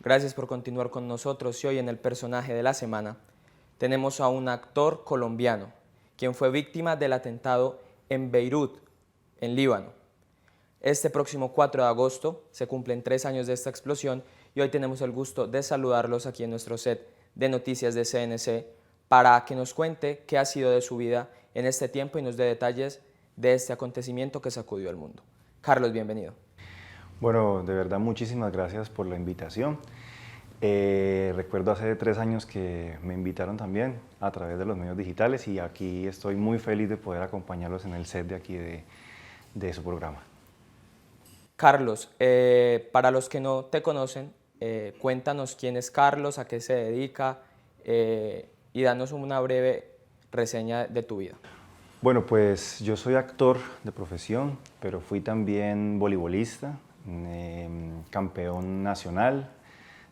Gracias por continuar con nosotros y hoy en el personaje de la semana tenemos a un actor colombiano, quien fue víctima del atentado en Beirut, en Líbano. Este próximo 4 de agosto se cumplen 3 años de esta explosión y hoy tenemos el gusto de saludarlos aquí en nuestro set de noticias de CNC para que nos cuente qué ha sido de su vida en este tiempo y nos dé detalles de este acontecimiento que sacudió al mundo. Carlos, bienvenido. Bueno, de verdad muchísimas gracias por la invitación. Recuerdo hace 3 años que me invitaron también a través de los medios digitales y aquí estoy muy feliz de poder acompañarlos en el set de aquí de su programa. Carlos, para los que no te conocen, cuéntanos quién es Carlos, a qué se dedica y danos una breve reseña de tu vida. Bueno, pues yo soy actor de profesión, pero fui también voleibolista, campeón nacional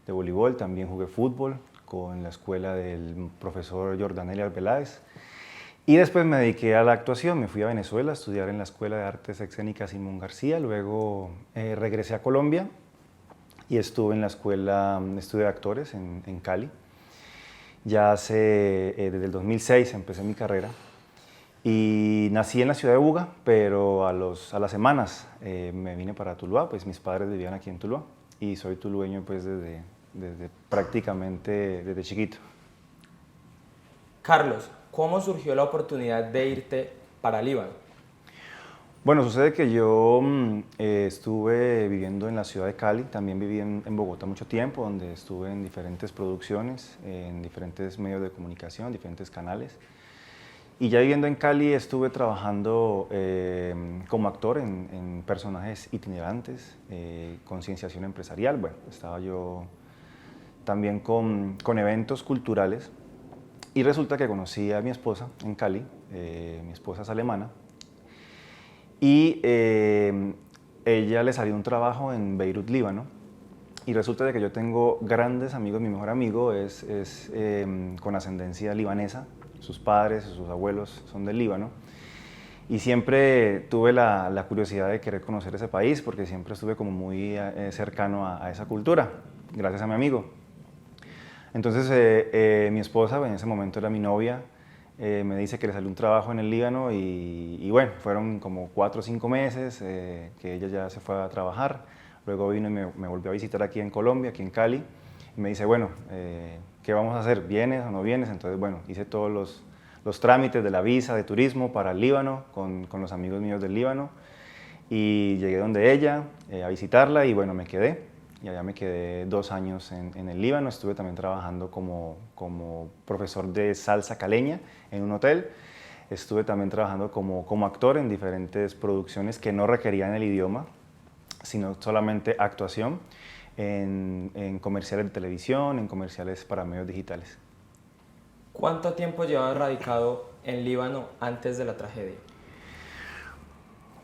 de voleibol, también jugué fútbol con la escuela del profesor Jordanely Arbeláez. Y después me dediqué a la actuación, me fui a Venezuela a estudiar en la Escuela de Artes Escénicas Simón García, luego regresé a Colombia y estuve en la Escuela de Estudio de Actores en Cali. Ya desde el 2006 empecé mi carrera y nací en la ciudad de Buga, pero a las semanas me vine para Tuluá, pues mis padres vivían aquí en Tuluá y soy tulueño pues desde prácticamente desde chiquito. Carlos, ¿cómo surgió la oportunidad de irte para Líbano? Bueno, sucede que yo estuve viviendo en la ciudad de Cali, también viví en Bogotá mucho tiempo, donde estuve en diferentes producciones, en diferentes medios de comunicación, diferentes canales. Y ya viviendo en Cali estuve trabajando como actor en personajes itinerantes, concienciación empresarial. Bueno, estaba yo también con eventos culturales y resulta que conocí a mi esposa en Cali, mi esposa es alemana, y ella le salió un trabajo en Beirut, Líbano, y resulta de que yo tengo grandes amigos, mi mejor amigo es con ascendencia libanesa, sus padres, sus abuelos son del Líbano, y siempre tuve la curiosidad de querer conocer ese país porque siempre estuve como muy cercano a esa cultura, gracias a mi amigo. Entonces mi esposa, en ese momento era mi novia, me dice que le salió un trabajo en el Líbano y bueno, fueron como 4 o 5 meses que ella ya se fue a trabajar, luego vino y me volvió a visitar aquí en Colombia, aquí en Cali, y me dice, bueno, ¿qué vamos a hacer? ¿Vienes o no vienes? Entonces, bueno, hice todos los trámites de la visa de turismo para el Líbano con los amigos míos del Líbano y llegué donde ella a visitarla y bueno, me quedé. Y allá me quedé 2 años en el Líbano, estuve también trabajando como profesor de salsa caleña en un hotel, estuve también trabajando como actor en diferentes producciones que no requerían el idioma, sino solamente actuación, en comerciales de televisión, en comerciales para medios digitales. ¿Cuánto tiempo llevas radicado en Líbano antes de la tragedia?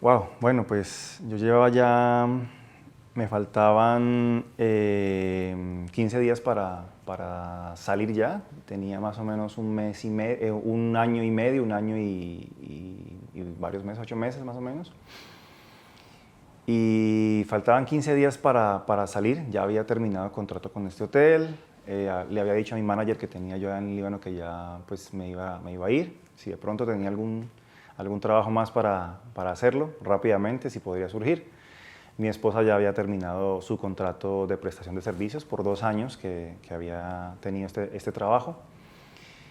Wow, bueno, pues yo llevaba ya, me faltaban 15 días para salir ya, tenía más o menos un mes y medio, un año y medio, un año y varios meses, 8 meses más o menos. Y faltaban 15 días para salir, ya había terminado el contrato con este hotel, le había dicho a mi manager que tenía yo en Líbano que ya pues me iba a ir, si de pronto tenía algún trabajo más para hacerlo rápidamente, si podría surgir. Mi esposa ya había terminado su contrato de prestación de servicios por 2 años que había tenido este trabajo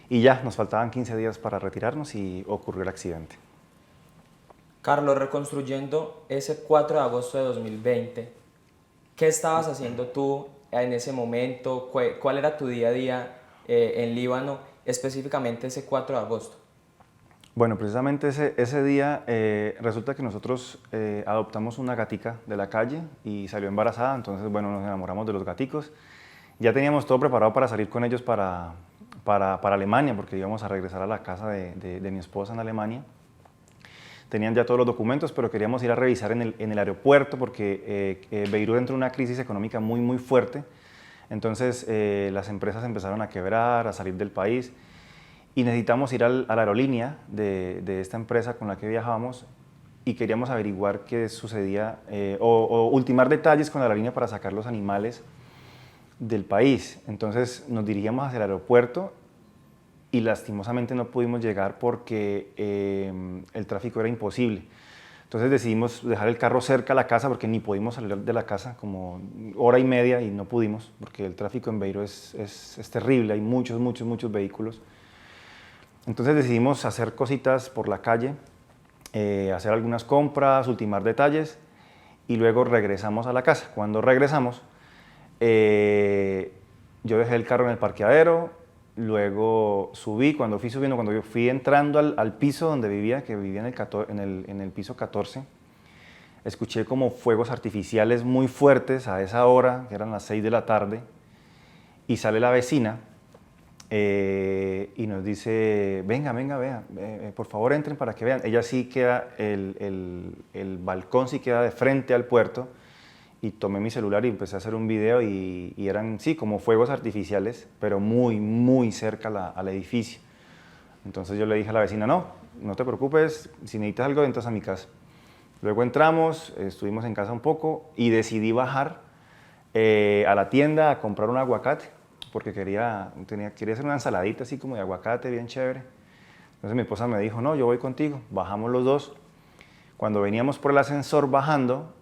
y ya nos faltaban 15 días para retirarnos y ocurrió el accidente. Carlos, reconstruyendo ese 4 de agosto de 2020, ¿qué estabas haciendo tú en ese momento? ¿Cuál era tu día a día en Líbano, específicamente ese 4 de agosto? Bueno, precisamente ese día resulta que nosotros adoptamos una gatica de la calle y salió embarazada, entonces bueno, nos enamoramos de los gaticos. Ya teníamos todo preparado para salir con ellos para Alemania, porque íbamos a regresar a la casa de mi esposa en Alemania. Tenían ya todos los documentos, pero queríamos ir a revisar en el aeropuerto porque Beirut entró en una crisis económica muy, muy fuerte. Entonces las empresas empezaron a quebrar, a salir del país y necesitamos ir a la aerolínea de esta empresa con la que viajábamos y queríamos averiguar qué sucedía o ultimar detalles con la aerolínea para sacar los animales del país. Entonces nos dirigíamos hacia el aeropuerto y lastimosamente no pudimos llegar porque el tráfico era imposible. Entonces decidimos dejar el carro cerca a la casa porque ni pudimos salir de la casa, como hora y media, y no pudimos porque el tráfico en Beirut es terrible, hay muchos vehículos. Entonces decidimos hacer cositas por la calle, hacer algunas compras, ultimar detalles y luego regresamos a la casa. Cuando regresamos, yo dejé el carro en el parqueadero, luego subí, cuando fui subiendo, cuando yo fui entrando al piso donde vivía, que vivía en el piso 14, escuché como fuegos artificiales muy fuertes a esa hora, que eran las 6 de la tarde, y sale la vecina y nos dice, venga, vea, por favor entren para que vean. Ella sí queda, el balcón sí queda de frente al puerto, y tomé mi celular y empecé a hacer un video y eran, sí, como fuegos artificiales, pero muy cerca al edificio. Entonces yo le dije a la vecina, no te preocupes, si necesitas algo, entras a mi casa. Luego entramos, estuvimos en casa un poco y decidí bajar a la tienda a comprar un aguacate, porque quería hacer una ensaladita así como de aguacate, bien chévere. Entonces mi esposa me dijo, no, yo voy contigo. Bajamos los dos. Cuando veníamos por el ascensor bajando,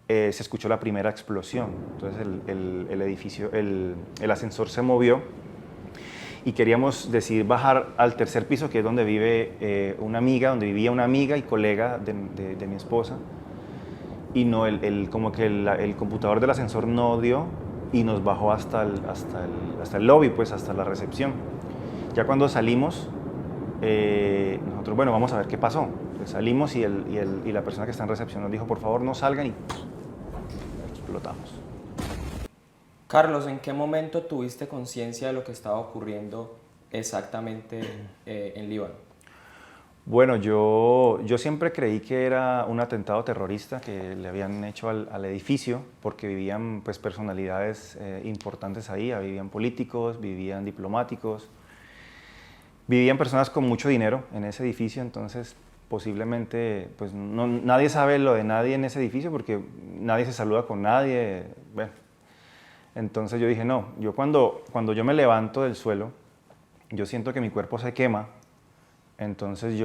se escuchó la primera explosión. Entonces el ascensor se movió y queríamos decidir bajar al tercer piso, que es donde vive donde vivía una amiga y colega de mi esposa. Y no, como que el computador del ascensor no dio y nos bajó hasta el lobby, pues hasta la recepción. Ya cuando salimos, nosotros, bueno, vamos a ver qué pasó. Entonces salimos y la persona que está en recepción nos dijo, por favor no salgan, y explotamos. Carlos, ¿en qué momento tuviste conciencia de lo que estaba ocurriendo exactamente en Líbano? Bueno, yo siempre creí que era un atentado terrorista que le habían hecho al edificio, porque vivían pues, personalidades importantes ahí, vivían políticos, vivían diplomáticos, vivían personas con mucho dinero en ese edificio. Entonces posiblemente pues, nadie sabe lo de nadie en ese edificio porque nadie se saluda con nadie. Bueno, entonces yo dije, no, yo cuando yo me levanto del suelo, yo siento que mi cuerpo se quema. Entonces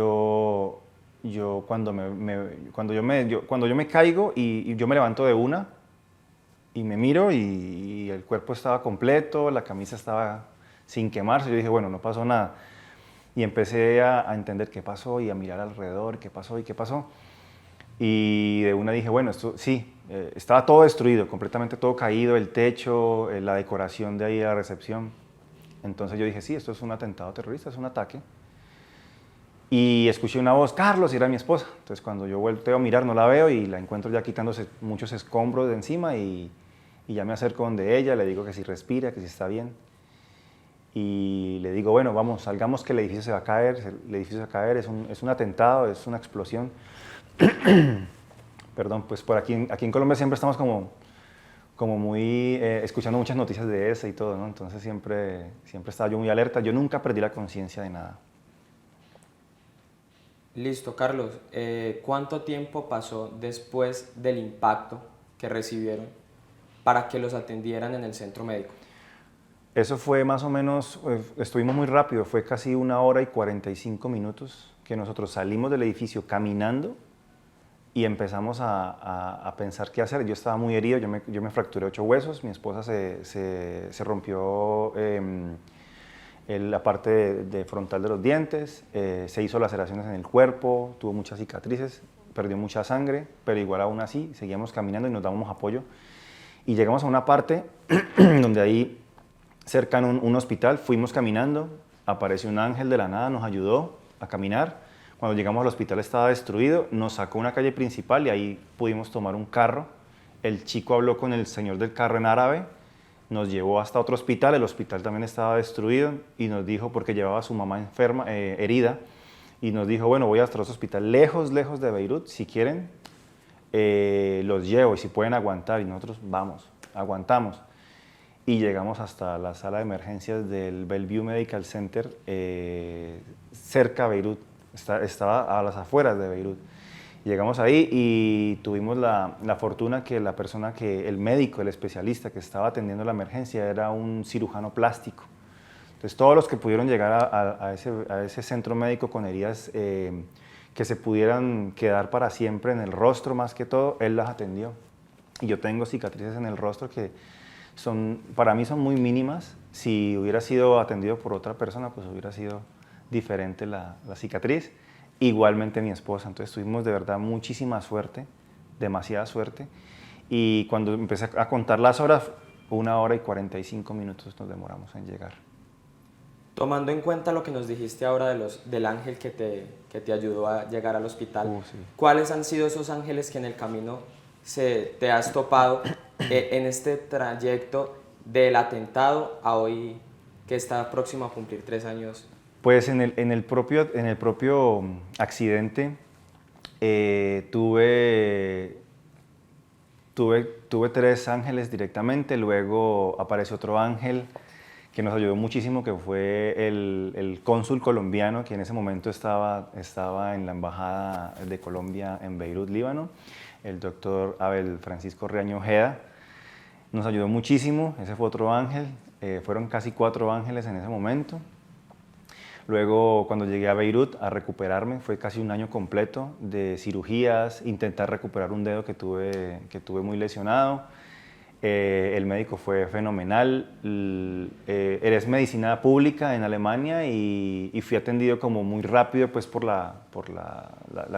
cuando yo me caigo y yo me levanto de una y me miro y el cuerpo estaba completo, la camisa estaba sin quemarse, yo dije, bueno, no pasó nada. Y empecé a entender qué pasó y a mirar alrededor, qué pasó. Y de una dije, bueno, esto sí, estaba todo destruido, completamente todo caído, el techo, la decoración de ahí de la recepción. Entonces yo dije, sí, esto es un atentado terrorista, es un ataque. Y escuché una voz, Carlos, y era mi esposa. Entonces cuando yo volteo a mirar no la veo y la encuentro ya quitándose muchos escombros de encima y ya me acerco donde ella, le digo que si respira, que si está bien. Y le digo, bueno, vamos, salgamos que el edificio se va a caer, es un atentado, es una explosión. Perdón, pues por aquí en Colombia siempre estamos como muy, escuchando muchas noticias de eso y todo, ¿no? Entonces siempre estaba yo muy alerta, yo nunca perdí la conciencia de nada. Listo, Carlos. ¿Cuánto tiempo pasó después del impacto que recibieron para que los atendieran en el centro médico? Eso fue más o menos, estuvimos muy rápido, fue casi 1 hora y 45 minutos que nosotros salimos del edificio caminando y empezamos a pensar qué hacer. Yo estaba muy herido, yo me fracturé 8 huesos, mi esposa se rompió la parte de frontal de los dientes, se hizo laceraciones en el cuerpo, tuvo muchas cicatrices, perdió mucha sangre, pero igual aún así seguíamos caminando y nos dábamos apoyo. Y llegamos a una parte donde ahí, cerca en un hospital, fuimos caminando, apareció un ángel de la nada, nos ayudó a caminar. Cuando llegamos al hospital estaba destruido, nos sacó a una calle principal y ahí pudimos tomar un carro. El chico habló con el señor del carro en árabe, nos llevó hasta otro hospital, el hospital también estaba destruido y nos dijo, porque llevaba a su mamá enferma, herida, y nos dijo, bueno, voy hasta otro hospital lejos de Beirut, si quieren los llevo y si pueden aguantar, y nosotros vamos, aguantamos. Y llegamos hasta la sala de emergencias del Bellevue Medical Center, cerca de Beirut, estaba a las afueras de Beirut. Llegamos ahí y tuvimos la fortuna que la persona el médico, el especialista que estaba atendiendo la emergencia era un cirujano plástico. Entonces todos los que pudieron llegar a ese centro médico con heridas que se pudieran quedar para siempre en el rostro más que todo, él las atendió. Y yo tengo cicatrices en el rostro que para mí son muy mínimas. Si hubiera sido atendido por otra persona, pues hubiera sido diferente la cicatriz. Igualmente mi esposa. Entonces tuvimos de verdad muchísima suerte, demasiada suerte. Y cuando empecé a contar las horas, 1 hora y 45 minutos nos demoramos en llegar. Tomando en cuenta lo que nos dijiste ahora del ángel que te ayudó a llegar al hospital, Sí. ¿cuáles han sido esos ángeles que en el camino te has topado en este trayecto del atentado a hoy que está próximo a cumplir 3 años? Pues en el propio accidente tuve 3 ángeles directamente, luego apareció otro ángel que nos ayudó muchísimo, que fue el cónsul colombiano, que en ese momento estaba en la Embajada de Colombia en Beirut, Líbano, el doctor Abel Francisco Riaño Ojeda. Nos ayudó muchísimo, ese fue otro ángel, fueron casi 4 ángeles en ese momento. Luego, cuando llegué a Beirut a recuperarme, fue casi 1 año completo de cirugías, intentar recuperar un dedo que tuve muy lesionado. El médico fue fenomenal. Eres medicina pública en Alemania y fui atendido como muy rápido pues, por la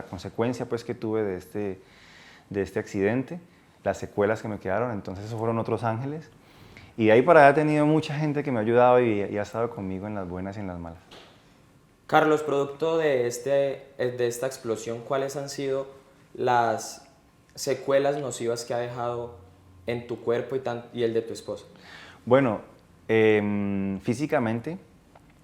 consecuencia pues, que tuve de este accidente, las secuelas que me quedaron. Entonces, esos fueron otros ángeles. Y de ahí para allá he tenido mucha gente que me ha ayudado y ha estado conmigo en las buenas y en las malas. Carlos, producto de esta explosión, ¿cuáles han sido las secuelas nocivas que ha dejado en tu cuerpo y el de tu esposa? Bueno, físicamente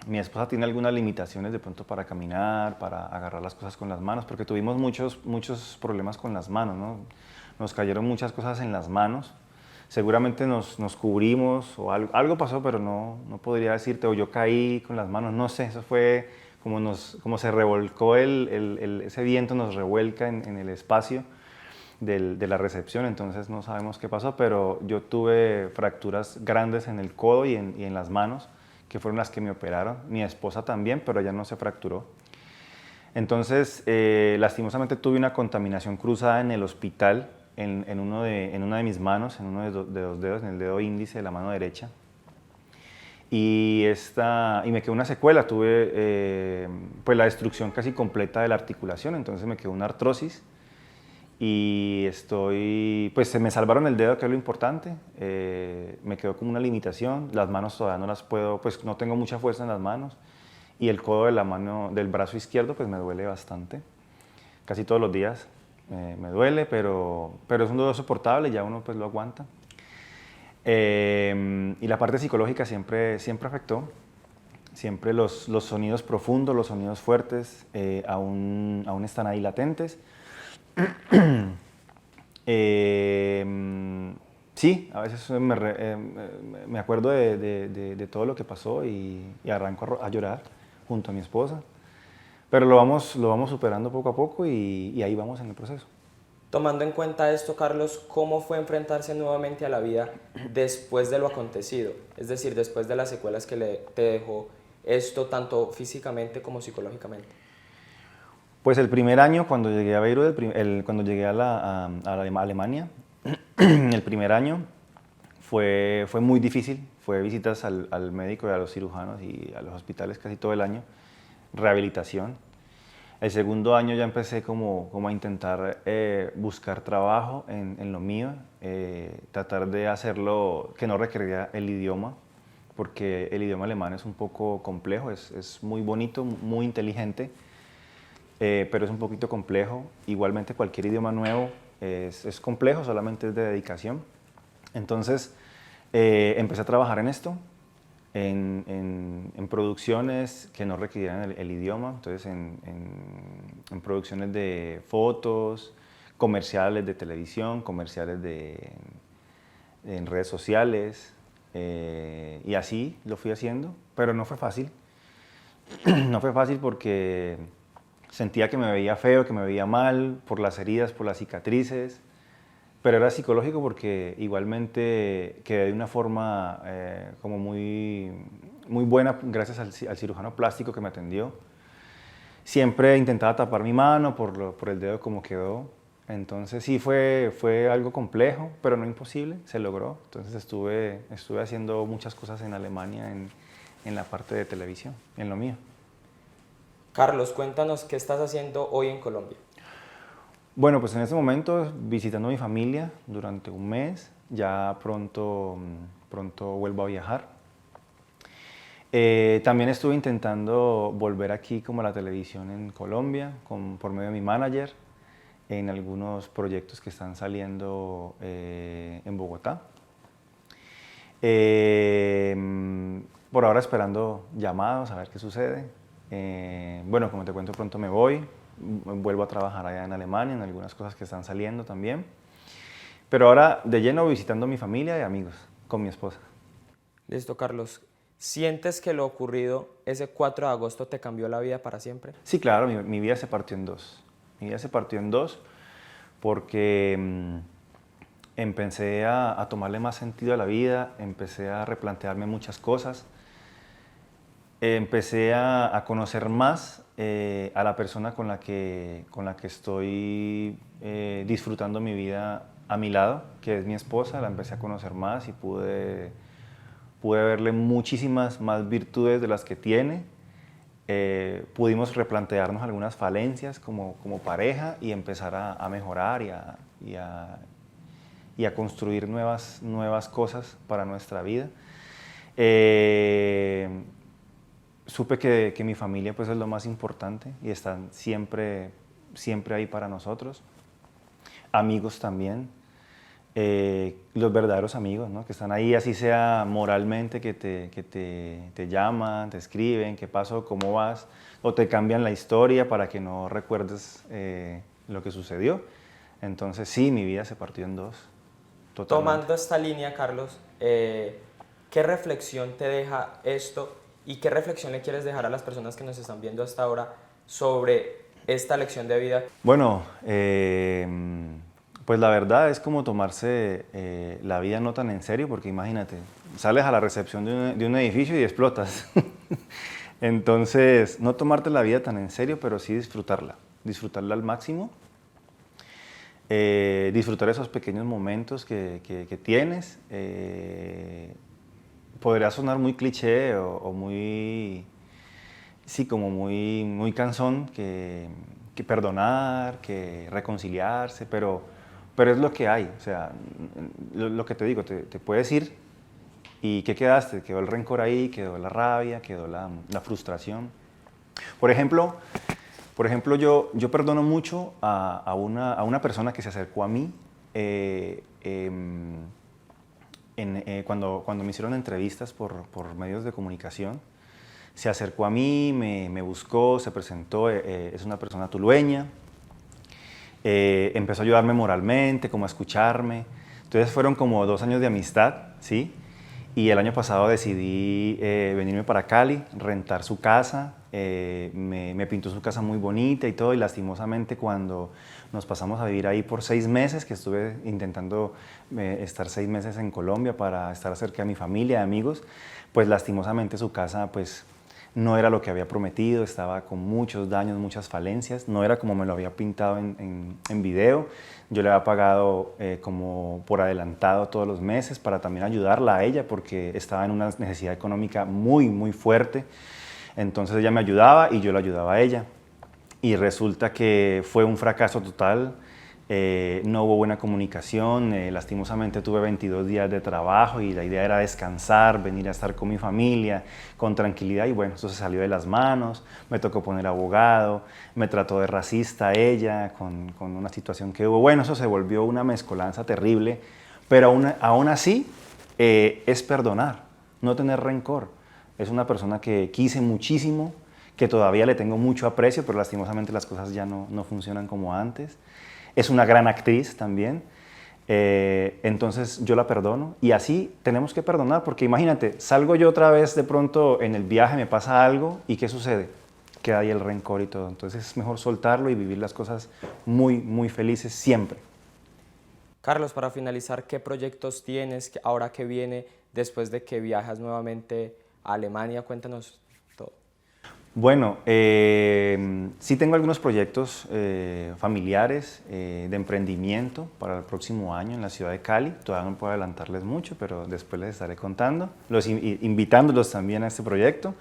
mi esposa tiene algunas limitaciones de pronto para caminar, para agarrar las cosas con las manos, porque tuvimos muchos problemas con las manos, ¿no? Nos cayeron muchas cosas en las manos. Seguramente nos cubrimos o algo pasó, pero no podría decirte, o yo caí con las manos, no sé, eso fue como se revolcó ese viento nos revuelca en el espacio de la recepción, entonces no sabemos qué pasó, pero yo tuve fracturas grandes en el codo y en las manos, que fueron las que me operaron. Mi esposa también, pero ella no se fracturó. Entonces, lastimosamente tuve una contaminación cruzada en el hospital, en una de mis manos, en uno de los dedos, en el dedo índice de la mano derecha. Y me quedó una secuela, tuve pues la destrucción casi completa de la articulación, entonces me quedó una artrosis y pues se me salvaron el dedo, que es lo importante, me quedó como una limitación, las manos todavía no las puedo, pues no tengo mucha fuerza en las manos y el codo del brazo izquierdo pues me duele bastante, casi todos los días me duele, pero es un dolor soportable, ya uno pues lo aguanta. Y la parte psicológica siempre afectó, siempre los sonidos profundos, los sonidos fuertes aún están ahí latentes. Sí, a veces me acuerdo de todo lo que pasó y arranco a llorar junto a mi esposa, pero lo vamos superando poco a poco y ahí vamos en el proceso. Tomando en cuenta esto, Carlos, ¿cómo fue enfrentarse nuevamente a la vida después de lo acontecido? Es decir, después de las secuelas que te dejó esto, tanto físicamente como psicológicamente. Pues el primer año, cuando llegué a Beirut, cuando llegué a Alemania, el primer año fue muy difícil. Fue visitas al médico y a los cirujanos y a los hospitales casi todo el año, rehabilitación. El segundo año ya empecé como a intentar buscar trabajo en lo mío, tratar de hacerlo que no requería el idioma, porque el idioma alemán es un poco complejo, es muy bonito, muy inteligente, pero es un poquito complejo. Igualmente cualquier idioma nuevo es complejo, solamente es de dedicación. Entonces empecé a trabajar en esto, en producciones que no requirieran el idioma, entonces en producciones de fotos, comerciales de televisión, comerciales en redes sociales, y así lo fui haciendo, pero no fue fácil. No fue fácil porque Sentía que me veía feo, que me veía mal por las heridas, por las cicatrices, pero era psicológico porque igualmente quedé de una forma como muy buena gracias al cirujano plástico que me atendió. Siempre intentaba tapar mi mano por el dedo como quedó. Entonces sí fue algo complejo, pero no imposible, se logró. Entonces estuve haciendo muchas cosas en Alemania en la parte de televisión, en lo mío. Carlos, cuéntanos qué estás haciendo hoy en Colombia. Bueno, pues en este momento visitando a mi familia durante un mes, ya pronto vuelvo a viajar. También estuve intentando volver aquí como a la televisión en Colombia por medio de mi manager en algunos proyectos que están saliendo en Bogotá. Por ahora esperando llamados a ver qué sucede. Bueno, como te cuento, pronto me voy, vuelvo a trabajar allá en Alemania en algunas cosas que están saliendo también. Pero ahora de lleno visitando a mi familia y amigos, con mi esposa. Listo, Carlos. ¿Sientes que lo ocurrido ese 4 de agosto te cambió la vida para siempre? Sí, claro, mi vida se partió en dos. Mi vida se partió en dos porque empecé a tomarle más sentido a la vida, empecé a replantearme muchas cosas, empecé a conocer más a la persona con la que estoy disfrutando mi vida a mi lado, que es mi esposa. La empecé a conocer más y pude verle muchísimas más virtudes de las que tiene. Pudimos replantearnos algunas falencias como pareja y empezar a mejorar y a construir nuevas cosas para nuestra vida. Supe que mi familia pues, es lo más importante y están siempre ahí para nosotros. Amigos también. Los verdaderos amigos, ¿no? Que están ahí, así sea moralmente, que te llaman, te escriben, qué pasó, cómo vas, o te cambian la historia para que no recuerdes lo que sucedió. Entonces sí, mi vida se partió en dos, totalmente. Tomando esta línea, Carlos, ¿qué reflexión te deja esto y qué reflexión le quieres dejar a las personas que nos están viendo hasta ahora sobre esta lección de vida? Bueno, pues la verdad es como tomarse la vida no tan en serio, porque imagínate, sales a la recepción de un edificio y explotas. Entonces, no tomarte la vida tan en serio, pero sí disfrutarla al máximo. Disfrutar esos pequeños momentos que tienes. Podría sonar muy cliché o muy, sí, como muy cansón, que perdonar, que reconciliarse, pero es lo que hay. O sea, lo que te digo, te puedes ir y ¿qué quedaste? Quedó el rencor ahí, quedó la rabia, quedó la frustración. Por ejemplo, yo perdono mucho a una persona que se acercó a mí cuando me hicieron entrevistas por medios de comunicación. Se acercó a mí, me buscó, se presentó, es una persona tulueña. Empezó a ayudarme moralmente, como a escucharme. Entonces fueron como 2 años de amistad, ¿sí? Y el año pasado decidí venirme para Cali, rentar su casa. Me pintó su casa muy bonita y todo, y lastimosamente cuando nos pasamos a vivir ahí por 6 meses, que estuve intentando estar 6 meses en Colombia para estar cerca de mi familia, de amigos, pues lastimosamente su casa pues no era lo que había prometido, estaba con muchos daños, muchas falencias, no era como me lo había pintado en video. Yo le había pagado como por adelantado todos los meses para también ayudarla a ella porque estaba en una necesidad económica muy fuerte. Entonces ella me ayudaba y yo la ayudaba a ella. Y resulta que fue un fracaso total, no hubo buena comunicación, lastimosamente tuve 22 días de trabajo y la idea era descansar, venir a estar con mi familia, con tranquilidad, y bueno, eso se salió de las manos, me tocó poner abogado, me trató de racista ella con una situación que hubo. Bueno, eso se volvió una mezcolanza terrible, pero aún así es perdonar, no tener rencor. Es una persona que quise muchísimo, que todavía le tengo mucho aprecio, pero lastimosamente las cosas ya no funcionan como antes. Es una gran actriz también, entonces yo la perdono y así tenemos que perdonar, porque imagínate, salgo yo otra vez de pronto en el viaje, me pasa algo y ¿qué sucede? queda ahí el rencor y todo. Entonces es mejor soltarlo y vivir las cosas muy, muy felices siempre. Carlos, para finalizar, ¿qué proyectos tienes ahora que viene después de que viajas nuevamente a Alemania? Cuéntanos todo. Bueno, sí tengo algunos proyectos familiares de emprendimiento para el próximo año en la ciudad de Cali. Todavía no puedo adelantarles mucho, pero después les estaré contando, invitándolos también a este proyecto.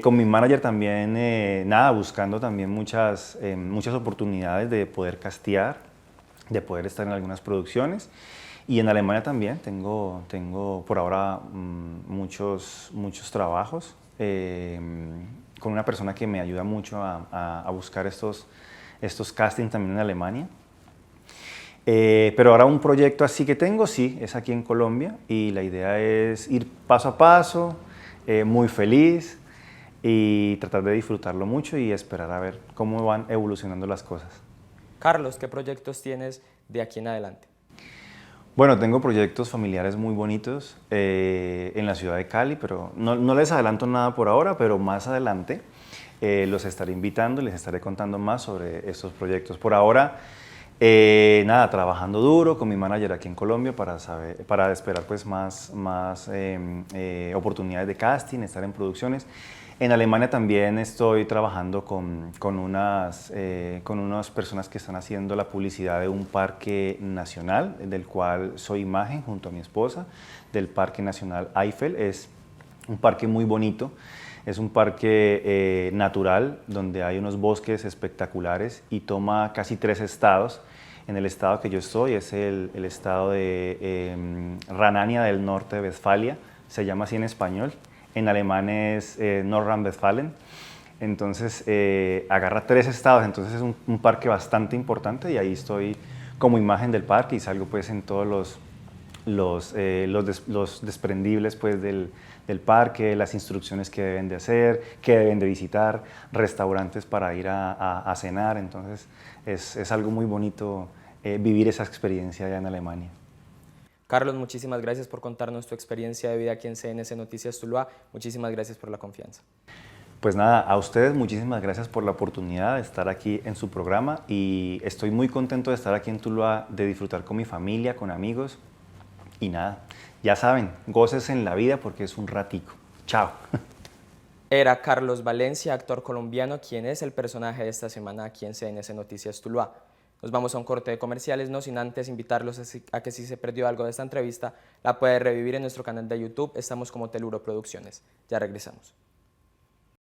Con mi manager también, buscando también muchas oportunidades de poder castear, de poder estar en algunas producciones. Y en Alemania también tengo por ahora muchos trabajos con una persona que me ayuda mucho a buscar estos castings también en Alemania. Pero ahora un proyecto así que tengo, sí, es aquí en Colombia y la idea es ir paso a paso, muy feliz y tratar de disfrutarlo mucho y esperar a ver cómo van evolucionando las cosas. Carlos, ¿qué proyectos tienes de aquí en adelante? Bueno, tengo proyectos familiares muy bonitos en la ciudad de Cali, pero no les adelanto nada por ahora, pero más adelante los estaré invitando y les estaré contando más sobre estos proyectos. Por ahora, trabajando duro con mi manager aquí en Colombia para esperar pues más oportunidades de casting, estar en producciones. En Alemania también estoy trabajando con unas personas que están haciendo la publicidad de un parque nacional, del cual soy imagen junto a mi esposa, del Parque Nacional Eifel. Es un parque muy bonito, es un parque natural donde hay unos bosques espectaculares y toma casi 3 estados. En el estado que yo estoy es el estado de Renania del Norte-Westfalia, se llama así en español. En alemán es Nordrhein-Westfalen, entonces agarra 3 estados, entonces es un parque bastante importante y ahí estoy como imagen del parque y salgo pues en todos los desprendibles pues del parque, las instrucciones que deben de hacer, que deben de visitar, restaurantes para ir a cenar, entonces es algo muy bonito vivir esa experiencia allá en Alemania. Carlos, muchísimas gracias por contarnos tu experiencia de vida aquí en CNC Noticias Tuluá. Muchísimas gracias por la confianza. Pues nada, a ustedes muchísimas gracias por la oportunidad de estar aquí en su programa y estoy muy contento de estar aquí en Tuluá, de disfrutar con mi familia, con amigos y nada, ya saben, goces en la vida porque es un ratico. Chao. Era Carlos Valencia, actor colombiano, quien es el personaje de esta semana aquí en CNC Noticias Tuluá. Nos vamos a un corte de comerciales, no sin antes invitarlos a que si se perdió algo de esta entrevista, la puede revivir en nuestro canal de YouTube. Estamos como Teluro Producciones. Ya regresamos.